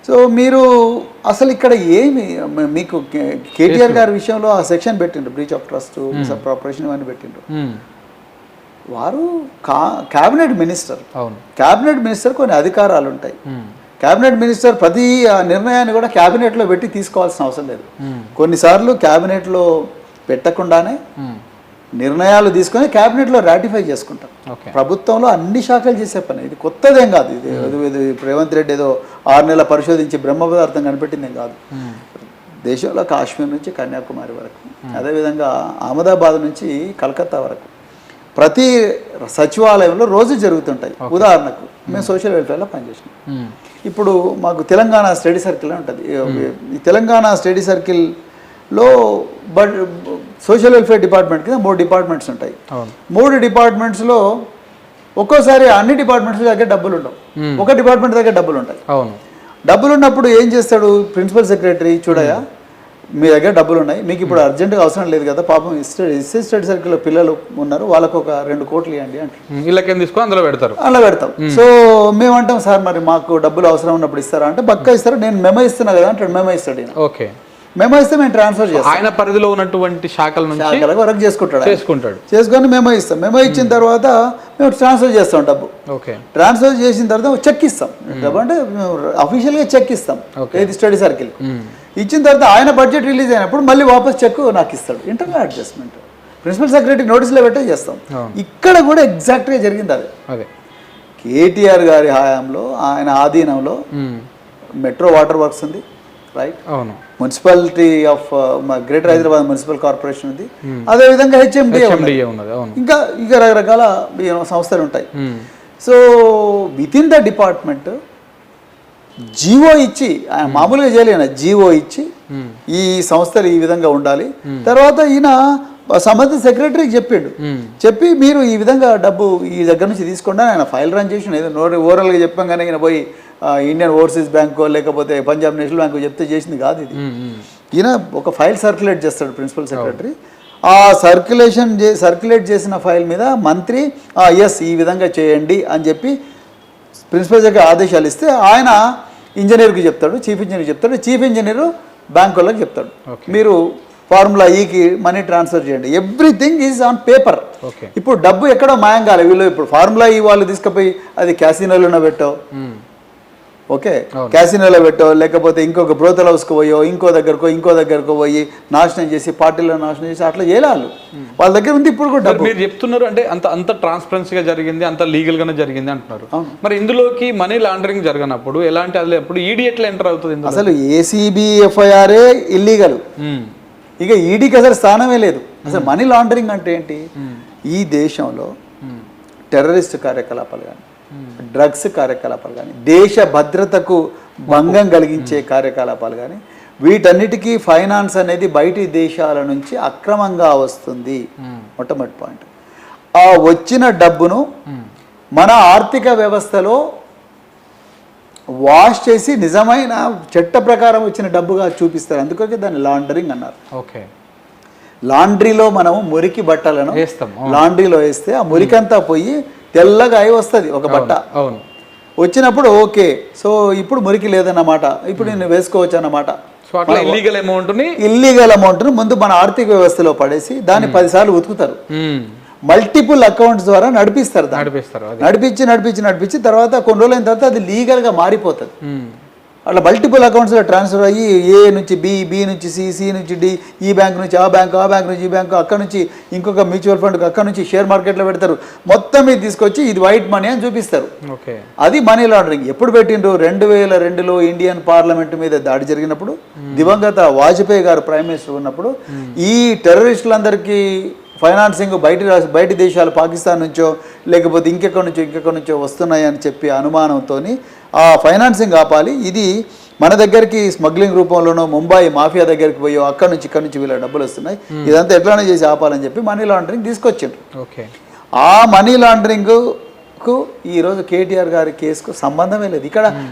So మీరు అసలు ఇక్కడ ఏమి మీకు కేటీఆర్ గారి విషయంలో ఆ సెక్షన్ పెట్టిండ్రు, బ్రీచ్ ఆఫ్ ట్రస్ట్, మిస్అప్రాపరేషన్ ఇవన్నీ పెట్టిండ్రు. వారు క్యాబినెట్ మినిస్టర్. క్యాబినెట్ మినిస్టర్ కొన్ని అధికారాలు ఉంటాయి. క్యాబినెట్ మినిస్టర్ ప్రతి నిర్ణయాన్ని కూడా క్యాబినెట్లో పెట్టి తీసుకోవాల్సిన అవసరం లేదు. కొన్నిసార్లు క్యాబినెట్లో పెట్టకుండానే నిర్ణయాలు తీసుకొని క్యాబినెట్లో రాటిఫై చేసుకుంటారు. ప్రభుత్వంలో అన్ని శాఖలు చేసే పని, ఇది కొత్తదేం కాదు. ఇది రేవంత్ రెడ్డి ఏదో 6 నెలల పరిశోధించి బ్రహ్మ పదార్థం కనిపెట్టిందేం కాదు. దేశంలో కాశ్మీర్ నుంచి కన్యాకుమారి వరకు, అదేవిధంగా అహ్మదాబాద్ నుంచి కలకత్తా వరకు ప్రతి సచివాలయంలో రోజు జరుగుతుంటాయి. ఉదాహరణకు మేము సోషల్ వెల్ఫేర్లో పనిచేసినాం. ఇప్పుడు మాకు తెలంగాణ స్టడీ సర్కిల్ ఉంటుంది. ఈ తెలంగాణ స్టడీ సర్కిల్లో సోషల్ వెల్ఫేర్ డిపార్ట్మెంట్ కింద 3 డిపార్ట్మెంట్స్ ఉంటాయి. 3 డిపార్ట్మెంట్స్లో ఒక్కోసారి అన్ని డిపార్ట్మెంట్స్ దగ్గర డబ్బులు ఉండవు, ఒక డిపార్ట్మెంట్ దగ్గర డబ్బులు ఉంటాయి. డబ్బులు ఉన్నప్పుడు ఏం చేస్తాడు ప్రిన్సిపల్ సెక్రటరీ, చూడయా మీ దగ్గర డబ్బులు ఉన్నాయి, మీకు ఇప్పుడు అర్జెంటుగా అవసరం లేదు కదా, పాపం స్టడీ సర్కిల్లో పిల్లలు ఉన్నారు, వాళ్ళకు ఒక 2 కోట్లు ఇవ్వండి అంటే వీళ్ళకేం తీసుకొని అందులో పెడతాం. సో మేమంటాం, సార్ మరి మాకు డబ్బులు అవసరం ఉన్నప్పుడు ఇస్తారా అంటే, పక్కా ఇస్తారు, నేను మెమో ఇస్తున్నా కదా అంటాడు. మెమో ఇస్తాడు. ఓకే, మెమో ఇస్తే మేము ట్రాన్స్ఫర్ చేస్తాం. ఆయన పరిధిలో ఉన్నటువంటి శాఖల నుంచి వరకు చేసుకొని మెమో ఇస్తాం. మెమో ఇచ్చిన తర్వాత మేము ట్రాన్స్ఫర్ చేస్తాం డబ్బు. ట్రాన్స్ఫర్ చేసిన తర్వాత చెక్ ఇస్తాం. డబ్బు అంటే అఫీషియల్గా చెక్ ఇస్తాం ఏది స్టడీ సర్కిల్. ఇచ్చిన తర్వాత ఆయన బడ్జెట్ రిలీజ్ అయినప్పుడు మళ్ళీ వాపస్ చెక్ నాకు ఇస్తాడు. ఇంటర్నల్ అడ్జస్ట్మెంట్ ప్రిన్సిపల్ సెక్రటరీ నోటీసులో పెట్టే చేస్తాం. ఇక్కడ కూడా ఎగ్జాక్ట్గా జరిగింది అదే. కేటీఆర్ గారి హయాంలో ఆయన ఆధీనంలో మెట్రో వాటర్ వర్క్స్ ఉంది, right, municipality of greater Hyderabad municipal corporation ఉంది, అదేవిధంగా హెచ్ఎండిఏ ఉన్నది, ఇంకా రకరకాల సంస్థలు ఉంటాయి. So with in the department GO ఇచ్చి, ఆయన మామూలుగా చేయలేన జీవో ఇచ్చి ఈ సంస్థలు ఈ విధంగా ఉండాలి. తర్వాత ఈయన సంబంధిత సెక్రటరీకి చెప్పిండు, చెప్పి మీరు ఈ విధంగా డబ్బు ఈ దగ్గర నుంచి తీసుకోండి ఆయన ఫైల్ రన్ చేసి ఏదో ఓవరాల్గా చెప్పంగానే ఈయన పోయి ఇండియన్ ఓవర్సీస్ బ్యాంకో లేకపోతే పంజాబ్ నేషనల్ బ్యాంకో చెప్తే చేసింది కాదు ఇది. ఈయన ఒక ఫైల్ సర్క్యులేట్ చేస్తాడు ప్రిన్సిపల్ సెక్రటరీ. ఆ సర్క్యులేట్ చేసిన ఫైల్ మీద మంత్రి ఎస్ ఈ విధంగా చేయండి అని చెప్పి ప్రిన్సిపల్ సెక్రటరీ ఆదేశాలు ఇస్తే ఆయన ఇంజనీర్కి చెప్తాడు, చీఫ్ ఇంజనీర్ చెప్తాడు, చీఫ్ ఇంజనీర్ బ్యాంక్ వాళ్ళకి చెప్తాడు, మీరు ఫార్ములా ఈకి మనీ ట్రాన్స్ఫర్ చేయండి. Everything is on paper. ఇప్పుడు డబ్బు ఎక్కడో మాయం కాలే. వీళ్ళు ఇప్పుడు ఫార్ములా ఈ వాళ్ళు తీసుకుపోయి అది క్యాసినోలోనే పెట్టావు, ఓకే, క్యాసినోలో పెట్టో లేకపోతే ఇంకొక బ్రోతల్ హౌస్కి పోయో ఇంకో దగ్గరకో పోయి నాశనం చేసి పార్టీలో నాశనం చేసి అట్లా చేయాలి. వాళ్ళ దగ్గర ఉంది ఇప్పుడు కూడా. మీరు చెప్తున్నారు అంటే అంత ట్రాన్స్పరెన్సీగా జరిగింది, అంత లీగల్గానే జరిగింది అంటున్నారు. మరి ఇందులోకి మనీ లాండరింగ్ జరిగినప్పుడు ఎలాంటి అప్పుడు ఈడీ ఎట్లా ఎంటర్ అవుతుంది? అసలు ఏసీబీ ఎఫ్ఐఆర్ఏ ఇల్లీగల్, ఇక ఈడీకి అసలు స్థానమే లేదు. అసలు మనీ లాండరింగ్ అంటే ఏంటి? ఈ దేశంలో టెర్రరిస్ట్ కార్యకలాపాలు కానీ, డ్రగ్స్ కార్యకలాపాలు కానీ, దేశ భద్రతకు భంగం కలిగించే కార్యకలాపాలు కానీ, వీటన్నిటికీ ఫైనాన్స్ అనేది బయటి దేశాల నుంచి అక్రమంగా వస్తుంది. మొట్టమొదటి పాయింట్. ఆ వచ్చిన డబ్బును మన ఆర్థిక వ్యవస్థలో వాష్ చేసి నిజమైన చట్ట ప్రకారం వచ్చిన డబ్బుగా చూపిస్తారు. అందుకే దాన్ని లాండరింగ్ అన్నారు. ఓకే, లాండ్రీలో మనము మురికి బట్టలను లాండ్రీలో వేస్తే ఆ మురికంతా పోయి తెల్లగా అయి వస్తుంది ఒక బట్ట. వచ్చినప్పుడు ఓకే, సో ఇప్పుడు మురికి లేదన్నమాట, ఇప్పుడు నేను వేసుకోవచ్చు అన్నమాట. ఇల్లీగల్ అమౌంట్ను ముందు మన ఆర్థిక వ్యవస్థలో పడేసి దాన్ని 10 సార్లు ఉతుకుతారు. మల్టిపుల్ అకౌంట్స్ ద్వారా నడిపిస్తారు. నడిపించి తర్వాత కొన్ని రోజులైన తర్వాత అది లీగల్గా మారిపోతుంది. అట్లా మల్టిపుల్ అకౌంట్స్లో ట్రాన్స్ఫర్ అయ్యి ఏ నుంచి బి నుంచి సి నుంచి డి, ఈ బ్యాంక్ నుంచి ఆ బ్యాంకు నుంచి ఈ బ్యాంకు, అక్కడ నుంచి ఇంకొక మ్యూచువల్ ఫండ్, అక్కడ నుంచి షేర్ మార్కెట్లో పెడతారు. మొత్తం ఇది తీసుకొచ్చి ఇది వైట్ మనీ అని చూపిస్తారు. అది మనీ లాండరింగ్. ఎప్పుడు పెట్టిండ్రు? 2002లో ఇండియన్ పార్లమెంట్ మీద దాడి జరిగినప్పుడు, దివంగత వాజ్పేయి గారు ప్రైమ్ మినిస్టర్ ఉన్నప్పుడు ఈ టెర్రరిస్టులందరికీ ఫైనాన్సింగ్ బయటి దేశాలు పాకిస్తాన్ నుంచో లేకపోతే ఇంకెక్కడి నుంచో వస్తున్నాయని చెప్పి అనుమానంతో ఆ ఫైనాన్సింగ్ ఆపాలి, ఇది మన దగ్గరికి స్మగ్లింగ్ రూపంలోనో ముంబై మాఫియా దగ్గరికి పోయో అక్కడ నుంచి వీళ్ళ డబ్బులు వస్తున్నాయి, ఇదంతా ఎట్లానే చేసి ఆపాలని చెప్పి మనీ లాండరింగ్ తీసుకొచ్చిండ్రు. ఆ మనీ లాండరింగ్కు ఈరోజు కేటీఆర్ గారి కేసుకు సంబంధమే లేదు. ఇక్కడ